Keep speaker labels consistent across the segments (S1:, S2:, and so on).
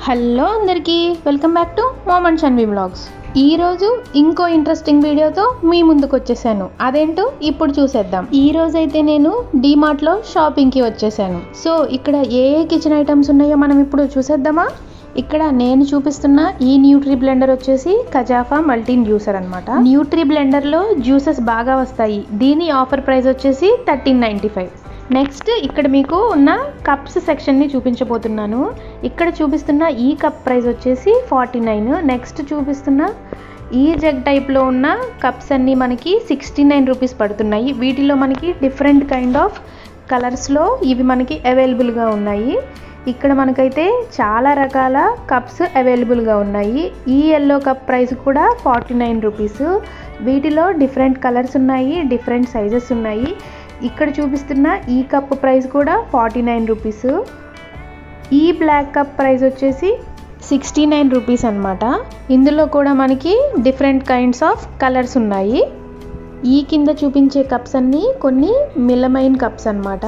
S1: Hello అందరికీ, welcome back to mom and Shanvi vlogs. ఈరోజు ఇంకో ఇంట్రెస్టింగ్ వీడియోతో మీ ముందుకు వచ్చేసాను. అదేంటో ఇప్పుడు చూసేద్దాం. ఈ రోజు అయితే నేను డీమార్ట్లో షాపింగ్కి వచ్చేసాను. సో ఇక్కడ ఏ కిచెన్ ఐటమ్స్ ఉన్నాయో మనం ఇప్పుడు చూసేద్దామా. ఇక్కడ నేను చూపిస్తున్న ఈ న్యూట్రీ బ్లెండర్ వచ్చేసి కజాఫా మల్టీ జ్యూసర్ అనమాట. న్యూట్రీ బ్లెండర్లో జ్యూసెస్ బాగా వస్తాయి. దీని ఆఫర్ ప్రైస్ వచ్చేసి 13.95. నెక్స్ట్ ఇక్కడ మీకు ఉన్న కప్స్ సెక్షన్ని చూపించబోతున్నాను. ఇక్కడ చూపిస్తున్న ఈ కప్ ప్రైస్ వచ్చేసి 49. నెక్స్ట్ చూపిస్తున్న ఈ జగ్ టైప్లో ఉన్న కప్స్ అన్నీ మనకి 69 రూపీస్ పడుతున్నాయి. వీటిలో మనకి డిఫరెంట్ కైండ్ ఆఫ్ కలర్స్లో ఇవి మనకి అవైలబుల్గా ఉన్నాయి. ఇక్కడ మనకైతే చాలా రకాల కప్స్ అవైలబుల్గా ఉన్నాయి. ఈ ఎల్లో కప్ ప్రైస్ కూడా 49 రూపీస్. వీటిలో డిఫరెంట్ కలర్స్ ఉన్నాయి, డిఫరెంట్ సైజెస్ ఉన్నాయి. ఇక్కడ చూపిస్తున్న ఈ కప్ ప్రైస్ కూడా 49 రూపీస్. ఈ బ్లాక్ కప్ ప్రైస్ వచ్చేసి 69 రూపీస్ అనమాట. ఇందులో కూడా మనకి డిఫరెంట్ కైండ్స్ ఆఫ్ కలర్స్ ఉన్నాయి. ఈ కింద చూపించే కప్స్ అన్నీ కొన్ని మిలమైన్ కప్స్ అనమాట.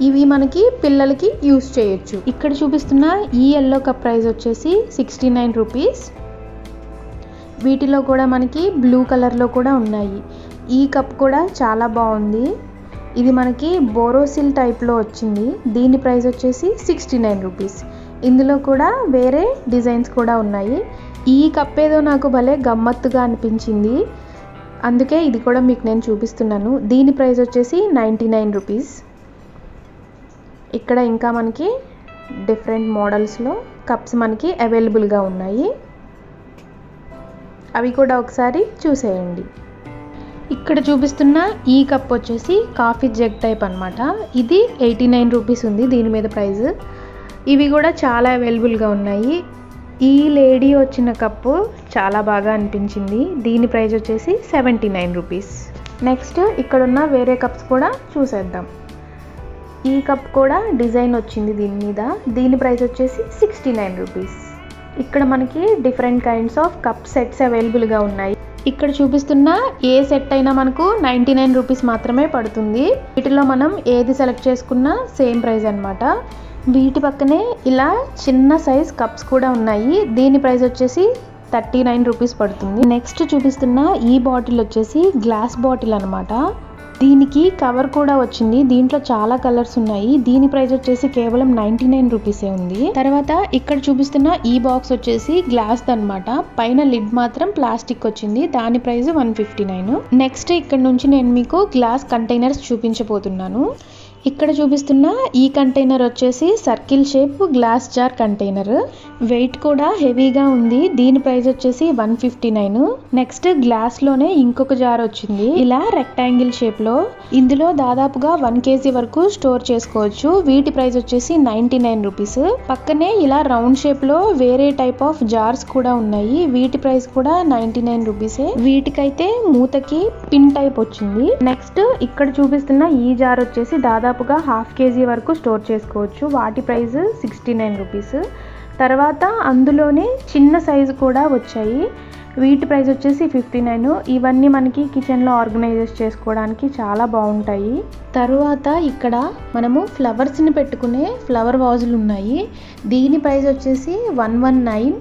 S1: ఇవి మనకి పిల్లలకి యూస్ చేయొచ్చు. ఇక్కడ చూపిస్తున్న ఈ ఎల్లో కప్ ప్రైస్ వచ్చేసి 69 రూపీస్. వీటిలో కూడా మనకి బ్లూ కలర్లో కూడా ఉన్నాయి. ఈ కప్ కూడా చాలా బాగుంది. ఇది మనకి బోరోసిల్ టైప్లో వచ్చింది. దీని ప్రైస్ వచ్చేసి 69 రూపీస్. ఇందులో కూడా వేరే డిజైన్స్ కూడా ఉన్నాయి. ఈ కప్ ఏదో నాకు భలే గమ్మత్తుగా అనిపించింది, అందుకే ఇది కూడా మీకు నేను చూపిస్తున్నాను. దీని ప్రైస్ వచ్చేసి 99 రూపీస్. ఇక్కడ ఇంకా మనకి డిఫరెంట్ మోడల్స్లో కప్స్ మనకి అవైలబుల్గా ఉన్నాయి. అవి కూడా ఒకసారి చూసేయండి. ఇక్కడ చూపిస్తున్న ఈ కప్ వచ్చేసి కాఫీ జగ్ టైప్ అనమాట. ఇది 89 రూపీస్ ఉంది దీని మీద ప్రైస్. ఇవి కూడా చాలా అవైలబుల్గా ఉన్నాయి. ఈ లేడీ వచ్చిన కప్పు చాలా బాగా అనిపించింది. దీని ప్రైస్ వచ్చేసి 79 రూపీస్. నెక్స్ట్ ఇక్కడున్న వేరే కప్స్ కూడా చూసేద్దాం. ఈ కప్ కూడా డిజైన్ వచ్చింది దీని మీద. దీని ప్రైస్ వచ్చేసి 69 రూపీస్. ఇక్కడ మనకి different kinds of cup sets అవైలబుల్గా ఉన్నాయి. ఇక్కడ చూపిస్తున్న ఏ సెట్ అయినా మనకు 99 రూపీస్ మాత్రమే పడుతుంది. వీటిలో మనం ఏది సెలెక్ట్ చేసుకున్నా సేమ్ ప్రైస్ అనమాట. వీటి పక్కనే ఇలా చిన్న సైజ్ కప్స్ కూడా ఉన్నాయి. దీని ప్రైస్ వచ్చేసి 39 రూపీస్ పడుతుంది. నెక్స్ట్ చూపిస్తున్న ఈ బాటిల్ వచ్చేసి గ్లాస్ బాటిల్ అనమాట. దీనికి కవర్ కూడా వచ్చింది. దీంట్లో చాలా కలర్స్ ఉన్నాయి. దీని ప్రైస్ వచ్చేసి కేవలం 99 రూపీసే ఉంది. తర్వాత ఇక్కడ చూపిస్తున్న ఈ బాక్స్ వచ్చేసి గ్లాస్ అనమాట. పైన లిడ్ మాత్రం ప్లాస్టిక్ వచ్చింది. దాని ప్రైస్ 159. నెక్స్ట్ ఇక్కడ నుంచి నేను మీకు గ్లాస్ కంటైనర్స్ చూపించబోతున్నాను. ఇక్కడ చూపిస్తున్న ఈ కంటైనర్ వచ్చేసి circle shape glass jar container. Weight కూడా హెవీగా ఉంది. దీని ప్రైస్ వచ్చేసి 159. నెక్స్ట్ గ్లాస్ లోనే ఇంకొక జార్ వచ్చింది ఇలా రెక్టాంగిల్ షేప్ లో. ఇందులో దాదాపుగా 1 kg వరకు స్టోర్ చేసుకోవచ్చు. వీటి ప్రైస్ వచ్చేసి 99 రూపీస్. పక్కనే ఇలా రౌండ్ షేప్ లో వేరే టైప్ ఆఫ్ జార్స్ కూడా ఉన్నాయి. వీటి ప్రైస్ కూడా 99 రూపీసే. వీటికైతే మూతకి పిన్ టైప్ వచ్చింది. నెక్స్ట్ ఇక్కడ చూపిస్తున్న ఈ జార్ వచ్చేసి దాదాపుగా 1/2 kg వరకు స్టోర్ చేసుకోవచ్చు. వాటి ప్రైస్ 69 రూపీస్. తర్వాత అందులోనే చిన్న సైజు కూడా వచ్చాయి. వీటి ప్రైస్ వచ్చేసి 59. ఇవన్నీ మనకి కిచెన్లో ఆర్గనైజ్ చేసుకోవడానికి చాలా బాగుంటాయి. తర్వాత ఇక్కడ మనము ఫ్లవర్స్ని పెట్టుకునే ఫ్లవర్ వాజులు ఉన్నాయి. దీని ప్రైస్ వచ్చేసి 119.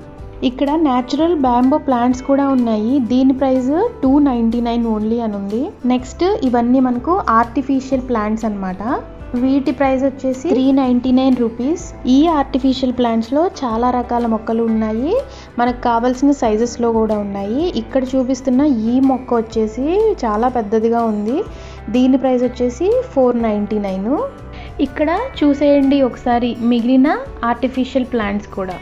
S1: ఇక్కడ న్యాచురల్ బ్యాంబో ప్లాంట్స్ కూడా ఉన్నాయి. దీని ప్రైస్ 299 ఓన్లీ అని ఉంది. నెక్స్ట్ ఇవన్నీ మనకు ఆర్టిఫిషియల్ ప్లాంట్స్ అన్నమాట. వీటి ప్రైస్ వచ్చేసి 399 రూపీస్. ఈ ఆర్టిఫిషియల్ ప్లాంట్స్లో చాలా రకాల మొక్కలు ఉన్నాయి. మనకు కావాల్సిన సైజెస్లో కూడా ఉన్నాయి. ఇక్కడ చూపిస్తున్న ఈ మొక్క వచ్చేసి చాలా పెద్దదిగా ఉంది. దీని ప్రైస్ వచ్చేసి 499. ఇక్కడ చూసేయండి ఒకసారి మిగిలిన ఆర్టిఫిషియల్ ప్లాంట్స్ కూడా.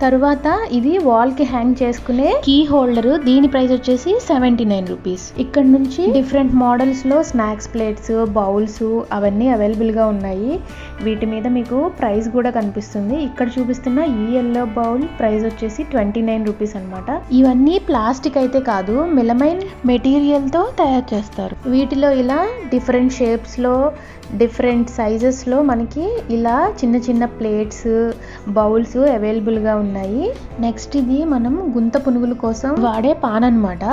S1: తరువాత ఇది వాల్కి హ్యాంగ్ చేసుకునే కీ హోల్డర్. దీని ప్రైస్ వచ్చేసి 79 రూపీస్. ఇక్కడ నుంచి డిఫరెంట్ మోడల్స్లో స్నాక్స్ ప్లేట్స్, బౌల్స్ అవన్నీ అవైలబుల్గా ఉన్నాయి. వీటి మీద మీకు ప్రైస్ కూడా కనిపిస్తుంది. ఇక్కడ చూపిస్తున్న ఈ ఎల్లో బౌల్ ప్రైస్ వచ్చేసి 29 రూపీస్ అనమాట. ఇవన్నీ ప్లాస్టిక్ అయితే కాదు, మెలమైన్ మెటీరియల్తో తయారు చేస్తారు. వీటిలో ఇలా డిఫరెంట్ షేప్స్లో డిఫరెంట్ సైజెస్లో మనకి ఇలా చిన్న చిన్న ప్లేట్స్, బౌల్స్ అవైలబుల్గా ఉన్నాయి. నెక్స్ట్ ఇది మనం గుంత పునుగుల కోసం వాడే పాన్ అనమాట.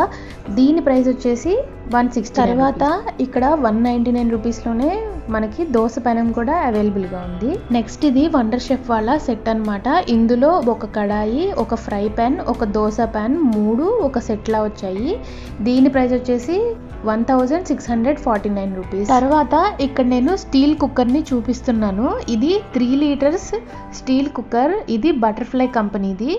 S1: దీని ప్రైస్ వచ్చేసి 160. తర్వాత ఇక్కడ 199 రూపీస్లోనే మనకి దోశ పెనం కూడా అవైలబుల్గా ఉంది. నెక్స్ట్ ఇది వండర్ షెఫ్ వాళ్ళ సెట్ అనమాట. ఇందులో ఒక కడాయి, ఒక ఫ్రై పాన్, ఒక దోశ పాన్ 3 ఒక సెట్లా వచ్చాయి. దీని ప్రైస్ వచ్చేసి 1649 రూపీస్. తర్వాత ఇక్కడ నేను స్టీల్ కుక్కర్ని చూపిస్తున్నాను. ఇది 3 లీటర్స్ స్టీల్ కుక్కర్. ఇది బటర్ఫ్లై కంపెనీది.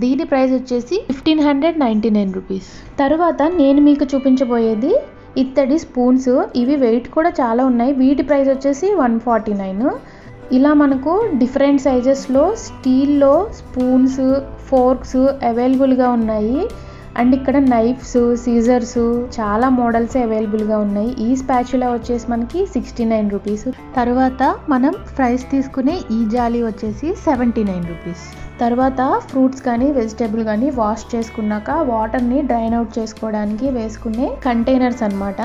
S1: దీని ప్రైస్ వచ్చేసి 1599 రూపీస్. తర్వాత నేను మీకు చూపించబోయేది ఇత్తడి స్పూన్స్. ఇవి వెయిట్ కూడా చాలా ఉన్నాయి. వీటి ప్రైస్ వచ్చేసి 149. ఇలా మనకు డిఫరెంట్ సైజెస్లో స్టీల్లో స్పూన్స్, ఫోర్క్స్ అవైలబుల్గా ఉన్నాయి. అండ్ ఇక్కడ నైఫ్స్, సీజర్స్ చాలా మోడల్స్ అవైలబుల్గా ఉన్నాయి. ఈ స్పాచులా వచ్చేసి మనకి 69 రూపీస్. తర్వాత మనం ఫ్రైస్ తీసుకునే ఈ జాలి వచ్చేసి 79 రూపీస్. తర్వాత ఫ్రూట్స్ కానీ వెజిటేబుల్ కానీ వాష్ చేసుకున్నాక వాటర్ని డ్రైన్ అవుట్ చేసుకోవడానికి వేసుకునే కంటైనర్స్ అనమాట.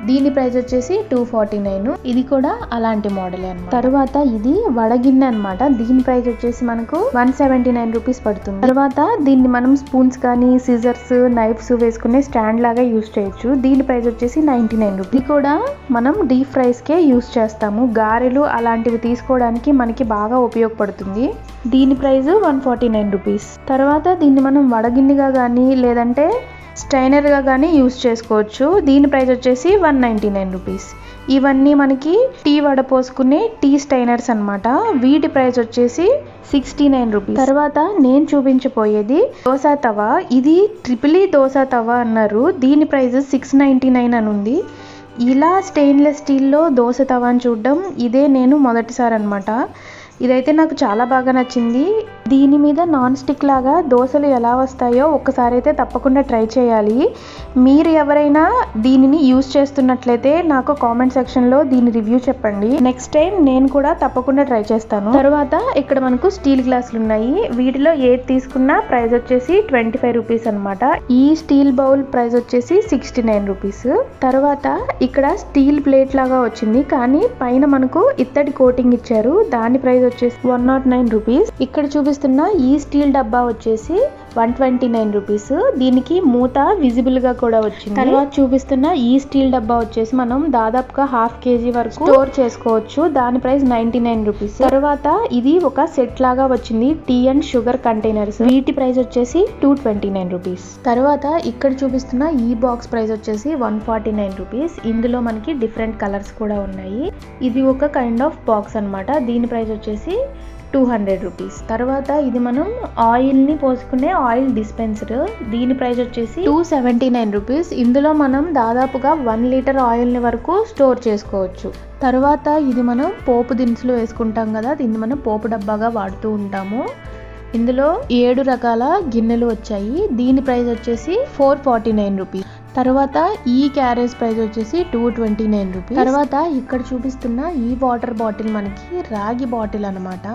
S1: దీని ప్రైస్ వచ్చేసి 249. ఇది కూడా అలాంటి మోడల్ అనమాట. తర్వాత ఇది వడగిన్నె అనమాట. దీని ప్రైస్ వచ్చేసి మనకు 179 రూపీస్ పడుతుంది. తర్వాత దీన్ని మనం స్పూన్స్ కానీ సిజర్స్, నైఫ్స్ వేసుకునే స్టాండ్ లాగా యూస్ చేయొచ్చు. దీని ప్రైస్ వచ్చేసి 99 రూపీస్. ఇది కూడా మనం డీప్ ఫ్రైస్కే యూస్ చేస్తాము. గారెలు అలాంటివి తీసుకోవడానికి మనకి బాగా ఉపయోగపడుతుంది. దీని ప్రైస్ 149 రూపీస్. తర్వాత దీన్ని మనం వడగిన్నెగా కానీ లేదంటే స్టైనర్గా కానీ యూస్ చేసుకోవచ్చు. దీని ప్రైస్ వచ్చేసి 199 రూపీస్. ఇవన్నీ మనకి టీ వడపోసుకునే టీ స్టైనర్స్ అనమాట. వీటి ప్రైస్ వచ్చేసి 69 రూపీస్. తర్వాత నేను చూపించబోయేది దోశ తవా. ఇది ట్రిపుల్ దోశ తవా అన్నారు. దీని ప్రైస్ 699 అని ఉంది. ఇలా స్టెయిన్లెస్ స్టీల్లో దోశ తవాని చూడడం ఇదే నేను మొదటిసారి అనమాట. ఇదైతే నాకు చాలా బాగా నచ్చింది. దీని మీద నాన్ స్టిక్ లాగా దోశలు ఎలా వస్తాయో ఒక్కసారి అయితే తప్పకుండా ట్రై చేయాలి. మీరు ఎవరైనా దీనిని యూజ్ చేస్తున్నట్లయితే నాకు కామెంట్ సెక్షన్లో దీని రివ్యూ చెప్పండి. నెక్స్ట్ టైం నేను కూడా తప్పకుండా ట్రై చేస్తాను. తర్వాత ఇక్కడ మనకు స్టీల్ గ్లాసులు ఉన్నాయి. వీటిలో ఏది తీసుకున్నా ప్రైస్ వచ్చేసి 25 రూపీస్ అనమాట. ఈ స్టీల్ బౌల్ ప్రైస్ వచ్చేసి 69 రూపీస్. తర్వాత ఇక్కడ స్టీల్ ప్లేట్ లాగా వచ్చింది, కానీ పైన మనకు ఇత్తడి కోటింగ్ ఇచ్చారు. దాని ప్రైస్ వచ్చేసి 109 రూపీస్. ఇక్కడ చూపిస్తున్న ఈ స్టీల్ డబ్బా వచ్చేసి 129 రూపీస్. దీనికి మూత విజిబుల్ గా కూడా వచ్చింది. తర్వాత చూపిస్తున్న ఈ స్టీల్ డబ్బా వచ్చేసి మనం దాదాపుగా 1/2 kg వరకు స్టోర్ చేసుకోవచ్చు. దాని ప్రైస్ 99 రూపీస్. తర్వాత ఇది ఒక సెట్ లాగా వచ్చింది, టీ అండ్ షుగర్ కంటైనర్స్. వీటి ప్రైస్ వచ్చేసి 229 రూపీస్. తర్వాత ఇక్కడ చూపిస్తున్న ఈ బాక్స్ ప్రైస్ వచ్చేసి 149 రూపీస్. ఇందులో మనకి డిఫరెంట్ కలర్స్ కూడా ఉన్నాయి. ఇది ఒక కైండ్ ఆఫ్ బాక్స్ అనమాట. దీని ప్రైస్ వచ్చేసి 200 రూపీస్. తర్వాత ఇది మనం ఆయిల్ని పోసుకునే ఆయిల్ డిస్పెన్సర్. దీని ప్రైస్ వచ్చేసి 279 రూపీస్. ఇందులో మనం దాదాపుగా 1 లీటర్ ఆయిల్ని వరకు స్టోర్ చేసుకోవచ్చు. తర్వాత ఇది మనం పోపు దినుసులు వేసుకుంటాం కదా, దీన్ని మనం పోపు డబ్బాగా వాడుతూ ఉంటాము. ఇందులో 7 రకాల గిన్నెలు వచ్చాయి. దీని ప్రైస్ వచ్చేసి 449 రూపీస్. తర్వాత ఈ క్యారేజ్ ప్రైస్ వచ్చేసి 229 రూపీస్. తర్వాత ఇక్కడ చూపిస్తున్న ఈ వాటర్ బాటిల్ మనకి రాగి బాటిల్ అనమాట.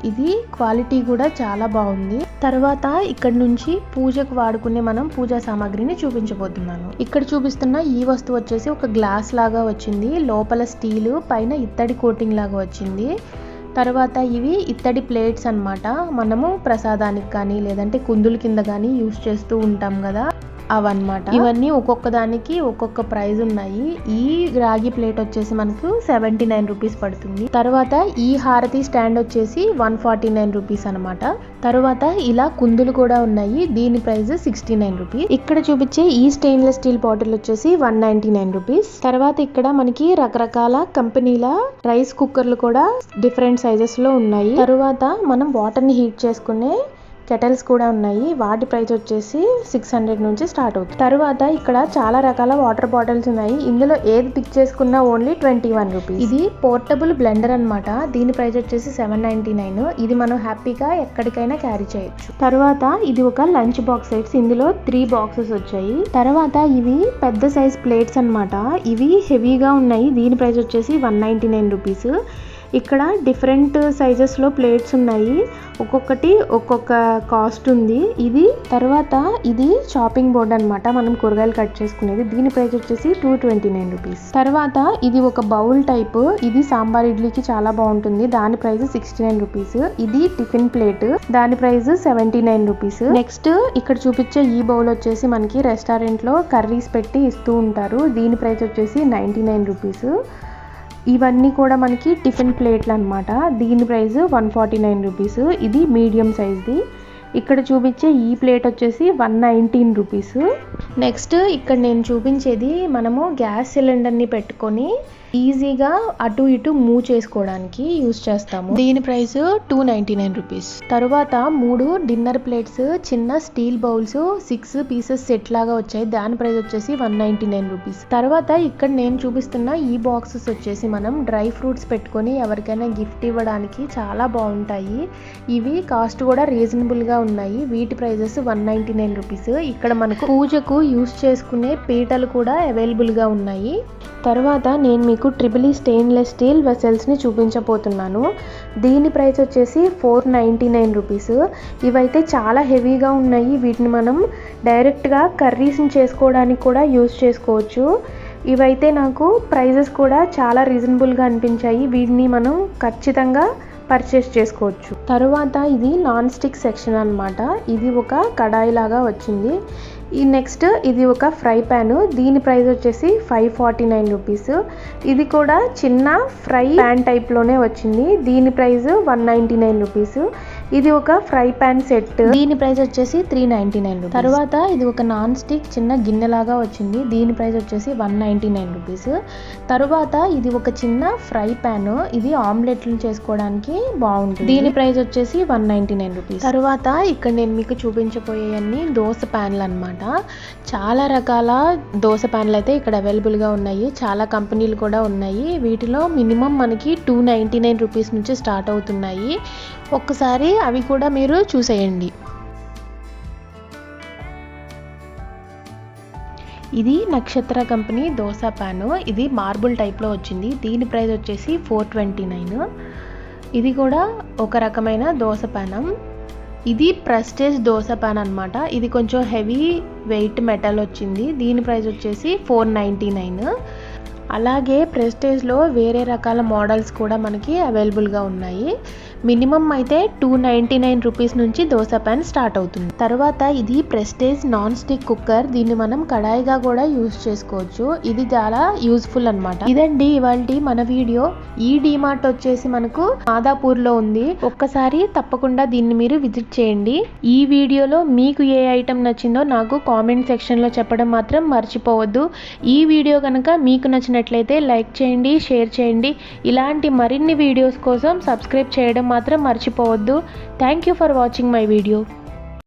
S1: ఇది క్వాలిటీ కూడా చాలా బాగుంది. తర్వాత ఇక్కడ నుంచి పూజకు వాడుకునే మనం పూజా సామాగ్రిని చూపించబోతున్నాను. ఇక్కడ చూపిస్తున్న ఈ వస్తువు వచ్చేసి ఒక గ్లాస్ లాగా వచ్చింది. లోపల స్టీల్, పైన ఇత్తడి కోటింగ్ లాగా వచ్చింది. తర్వాత ఇవి ఇత్తడి ప్లేట్స్ అన్నమాట. మనము ప్రసాదానికి కానీ లేదంటే కుందుల కింద కానీ యూస్ చేస్తూ ఉంటాం కదా, అవన్నమాట. ఇవన్నీ ఒక్కొక్క దానికి ఒక్కొక్క ప్రైస్ ఉన్నాయి. ఈ రాగి ప్లేట్ వచ్చేసి మనకు 79 రూపీస్ పడుతుంది. తర్వాత ఈ హారతి స్టాండ్ వచ్చేసి 149 రూపీస్ అనమాట. తర్వాత ఇలా కుందులు కూడా ఉన్నాయి. దీని ప్రైస్ 69 రూపీస్. ఇక్కడ చూపించే ఈ స్టెయిన్లెస్ స్టీల్ బాటిల్ వచ్చేసి 199 రూపీస్. తర్వాత ఇక్కడ మనకి రకరకాల కంపెనీల రైస్ కుక్కర్లు కూడా డిఫరెంట్ సైజెస్ లో ఉన్నాయి. తర్వాత మనం వాటర్ ని హీట్ చేసుకునే కెటల్స్ కూడా ఉన్నాయి. వాటి ప్రైస్ వచ్చేసి 600 నుంచి స్టార్ట్ అవుతుంది. తర్వాత ఇక్కడ చాలా రకాల వాటర్ బాటిల్స్ ఉన్నాయి. ఇందులో ఏది పిక్ చేసుకున్నా ఓన్లీ 21 రూపీస్. ఇది పోర్టబుల్ బ్లెండర్ అనమాట. దీని ప్రైస్ వచ్చేసి 799. ఇది మనం హ్యాపీగా ఎక్కడికైనా క్యారీ చేయొచ్చు. తర్వాత ఇది ఒక లంచ్ బాక్స్ సెట్స్. ఇందులో 3 బాక్సెస్ వచ్చాయి. తర్వాత ఇవి పెద్ద సైజ్ ప్లేట్స్ అనమాట. ఇవి హెవీగా ఉన్నాయి. దీని ప్రైస్ వచ్చేసి 199 రూపీస్. ఇక్కడ డిఫరెంట్ సైజెస్లో ప్లేట్స్ ఉన్నాయి, ఒక్కొక్కటి ఒక్కొక్క కాస్ట్ ఉంది. ఇది చాపింగ్ బోర్డ్ అనమాట, మనం కూరగాయలు కట్ చేసుకునేది. దీని ప్రైస్ వచ్చేసి 229 రూపీస్. తర్వాత ఇది ఒక బౌల్ టైప్, ఇది సాంబార్ ఇడ్లీకి చాలా బాగుంటుంది. దాని ప్రైస్ 69 రూపీస్. ఇది టిఫిన్ ప్లేట్, దాని ప్రైస్ 79 రూపీస్. నెక్స్ట్ ఇక్కడ చూపించే ఈ బౌల్ వచ్చేసి మనకి రెస్టారెంట్ లో కర్రీస్ పెట్టి ఇస్తూ ఉంటారు. దీని ప్రైస్ వచ్చేసి 99 రూపీస్. ఇవన్నీ కూడా మనకి టిఫిన్ ప్లేట్లు అనమాట. దీని ప్రైస్ 149 రూపీస్. ఇది మీడియం సైజ్ది. ఇక్కడ చూపించే ఈ ప్లేట్ వచ్చేసి 119 రూపీస్. నెక్స్ట్ ఇక్కడ నేను చూపించేది మనము గ్యాస్ సిలిండర్ని పెట్టుకొని ఈజీగా అటు ఇటు మూవ్ చేసుకోవడానికి యూజ్ చేస్తాము. దీని ప్రైస్ 299 రూపీస్. తరువాత 3 డిన్నర్ ప్లేట్స్, చిన్న స్టీల్ బౌల్స్ 6 పీసెస్ సెట్ లాగా వచ్చాయి. దాని ప్రైస్ వచ్చేసి 199 రూపీస్. తర్వాత ఇక్కడ నేను చూపిస్తున్న ఈ బాక్సెస్ వచ్చేసి మనం డ్రై ఫ్రూట్స్ పెట్టుకొని ఎవరికైనా గిఫ్ట్ ఇవ్వడానికి చాలా బాగుంటాయి. ఇవి కాస్ట్ కూడా రీజనబుల్గా ఉన్నాయి. వీటి ప్రైజెస్ 199 రూపీస్. ఇక్కడ మనకు పూజకు యూజ్ చేసుకునే పీటలు కూడా అవైలబుల్గా ఉన్నాయి. తర్వాత నేను మీకు ట్రిపుల్ స్టెయిన్లెస్ స్టీల్ వెసల్స్ని చూపించబోతున్నాను. దీని ప్రైస్ వచ్చేసి 499 రూపీస్. ఇవైతే చాలా హెవీగా ఉన్నాయి. వీటిని మనం డైరెక్ట్గా కర్రీస్ని చేసుకోవడానికి కూడా యూజ్ చేసుకోవచ్చు. ఇవైతే నాకు ప్రైజెస్ కూడా చాలా రీజనబుల్గా అనిపించాయి. వీటిని మనం ఖచ్చితంగా పర్చేస్ చేసుకోవచ్చు. తరువాత ఇది నాన్ స్టిక్ సెక్షన్ అనమాట. ఇది ఒక కడాయి లాగా వచ్చింది. ఈ నెక్స్ట్ ఇది ఒక ఫ్రై ప్యాన్. దీని ప్రైస్ వచ్చేసి 549 రూపీస్. ఇది కూడా చిన్న ఫ్రై ప్యాన్ టైప్లోనే వచ్చింది. దీని ప్రైస్ 199 రూపీస్. ఇది ఒక ఫ్రై ప్యాన్ సెట్. దీని ప్రైస్ వచ్చేసి 399 రూపీస్. తర్వాత ఇది ఒక నాన్ స్టిక్ చిన్న గిన్నెలాగా వచ్చింది. దీని ప్రైస్ వచ్చేసి 199 రూపీస్. తరువాత ఇది ఒక చిన్న ఫ్రై ప్యాన్. ఇది ఆమ్లెట్లు చేసుకోవడానికి బాగుంటుంది. దీని ప్రైస్ వచ్చేసి 199 రూపీస్. తరువాత ఇక్కడ నేను మీకు చూపించబోయేవన్నీ దోశ ప్యాన్లు అనమాట. చాలా రకాల దోశ ప్యాన్లు అయితే ఇక్కడ అవైలబుల్గా ఉన్నాయి. చాలా కంపెనీలు కూడా ఉన్నాయి. వీటిలో మినిమం మనకి 299 రూపీస్ నుంచి స్టార్ట్ అవుతున్నాయి. ఒక్కసారి అవి కూడా మీరు చూసేయండి. ఇది నక్షత్ర కంపెనీ దోశ ప్యాన్. ఇది మార్బుల్ టైప్లో వచ్చింది. దీని ప్రైస్ వచ్చేసి 429. ఇది కూడా ఒక రకమైన దోశ ప్యాన్. ఇది ప్రెస్టేజ్ దోశ ప్యాన్ అనమాట. ఇది కొంచెం హెవీ వెయిట్ మెటల్ వచ్చింది. దీని ప్రైస్ వచ్చేసి 499. అలాగే ప్రెస్టేజ్లో వేరే రకాల మోడల్స్ కూడా మనకి అవైలబుల్గా ఉన్నాయి. మినిమం అయితే 299 రూపీస్ నుంచి దోశ ప్యాన్ స్టార్ట్ అవుతుంది. తర్వాత ఇది ప్రెస్టేజ్ నాన్ స్టిక్ కుక్కర్. దీన్ని మనం కడాయిగా కూడా యూజ్ చేసుకోవచ్చు. ఇది చాలా యూజ్ఫుల్ అనమాట. ఇదండి ఇవాల్టి మన వీడియో. ఈ డిమార్ట్ వచ్చేసి మనకు మాదాపూర్లో ఉంది. ఒక్కసారి తప్పకుండా దీన్ని మీరు విజిట్ చేయండి. ఈ వీడియోలో మీకు ఏ ఐటెం నచ్చిందో నాకు కామెంట్ సెక్షన్లో చెప్పడం మాత్రం మర్చిపోవద్దు. ఈ వీడియో కనుక మీకు నచ్చినట్లయితే లైక్ చేయండి, షేర్ చేయండి. ఇలాంటి మరిన్ని వీడియోస్ కోసం సబ్స్క్రైబ్ చేయడం మాత్రం మర్చిపోవద్దు. Thank you for watching my video.